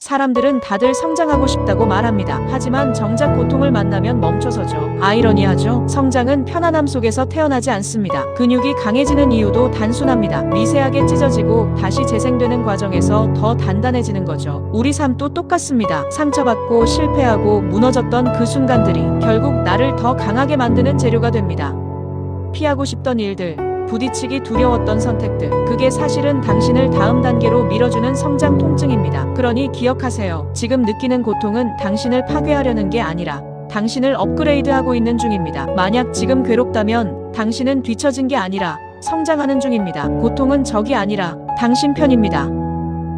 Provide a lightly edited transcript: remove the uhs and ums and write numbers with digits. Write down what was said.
사람들은 다들 성장하고 싶다고 말합니다. 하지만 정작 고통을 만나면 멈춰서죠. 아이러니하죠? 성장은 편안함 속에서 태어나지 않습니다. 근육이 강해지는 이유도 단순합니다. 미세하게 찢어지고 다시 재생되는 과정에서 더 단단해지는 거죠. 우리 삶도 똑같습니다. 상처받고 실패하고 무너졌던 그 순간들이 결국 나를 더 강하게 만드는 재료가 됩니다. 피하고 싶던 일들, 부딪히기 두려웠던 선택들, 그게 사실은 당신을 다음 단계로 밀어주는 성장 통증입니다. 그러니 기억하세요. 지금 느끼는 고통은 당신을 파괴하려는 게 아니라 당신을 업그레이드하고 있는 중입니다. 만약 지금 괴롭다면 당신은 뒤처진 게 아니라 성장하는 중입니다. 고통은 적이 아니라 당신 편입니다.